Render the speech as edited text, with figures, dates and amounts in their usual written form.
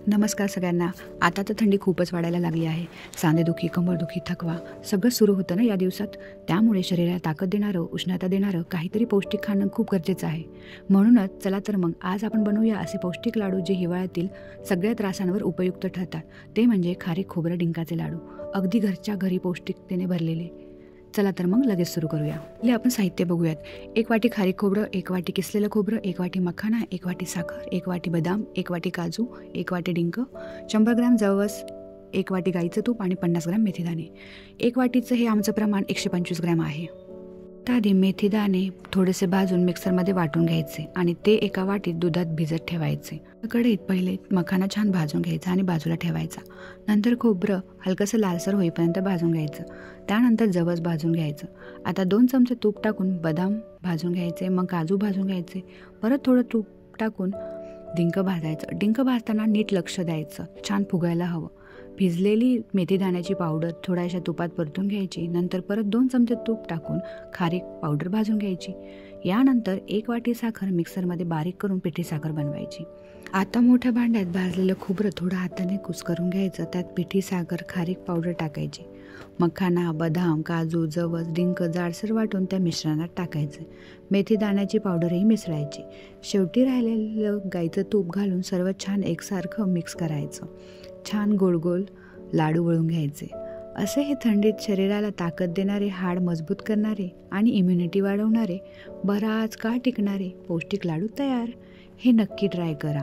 नमस्कार सगळ्यांना. आता तर थंडी खूपच वाढायला लागली आहे. सांधेदुखी, कंबरदुखी, थकवा सगळं सुरू होतं ना या दिवसात. त्यामुळे शरीराला ताकद देणारं, उष्णता देणारं काहीतरी पौष्टिक खाणं खूप गरजेचं आहे. म्हणूनच चला तर मग आज आपण बनवूया असे पौष्टिक लाडू जे हिवाळ्यातील सगळ्या त्रासांवर उपयुक्त ठरतात. ते म्हणजे खारीक खोबरं डिंकाचे लाडू. अगदी घरच्या घरी पौष्टिकतेने भरलेले. चला तर मग लगेच सुरू करूया. आपण साहित्य बघूयात. 1 वाटी खारीक खोबरं, 1 वाटी किसलेलं खोबरं, 1 वाटी मखाना, 1 वाटी साखर, 1 वाटी बदाम, 1 वाटी काजू, 1 वाटी डिंक, 100 ग्रॅम जवस, 1 वाटी गाईचं तूप आणि 50 ग्रॅम मेथीदाणे. 1 वाटीचं हे आमचं प्रमाण 125 ग्रॅम आहे. तर आधी मेथीदाणे थोडेसे भाजून मिक्सरमध्ये वाटून घ्यायचे आणि ते एका वाटीत दुधात भिजत ठेवायचे. कढईत पहिले मखाना छान भाजून घ्यायचा आणि बाजूला ठेवायचा. नंतर खोबरं हलकंसं लालसर होईपर्यंत भाजून घ्यायचं. त्यानंतर जवस भाजून घ्यायचं. आता 2 चमचे तूप टाकून बदाम भाजून घ्यायचे, मग काजू भाजून घ्यायचे. परत थोडं तूप टाकून डिंक भाजायचं. डिंक भाजताना नीट लक्ष द्यायचं, छान फुगायला हवं. भिजलेली मेथीदाण्याची पावडर थोड्याशा तुपात परतून घ्यायची. नंतर परत 2 चमचे तूप टाकून खारीक पावडर भाजून घ्यायची. यानंतर 1 वाटी साखर मिक्सरमध्ये बारीक करून पिठी साखर बनवायची. आता मोठ्या भांड्यात भाजलेलं खोबरं थोडं हाताने कुस्करून घ्यायचं. त्यात पिठी साखर, खारीक पावडर टाकायची. मखाना, बदाम, काजू, जवस, डिंक जाडसर वाटून त्या मिश्रणात टाकायचं. मेथी दाण्याची पावडरही मिसळायची. शेवटी राहिलेलं गाईचं तूप घालून सर्व छान एकसारखं मिक्स करायचं. छान गोल गोल लाडू वळून घ्यायचे. असे हे थंडीत शरीराला ताकद देणारे, हाड मजबूत करणारे आणि इम्युनिटी वाढवणारे, बराच काळ टिकणारे पौष्टिक लाडू तयार. हे नक्की ट्राय करा.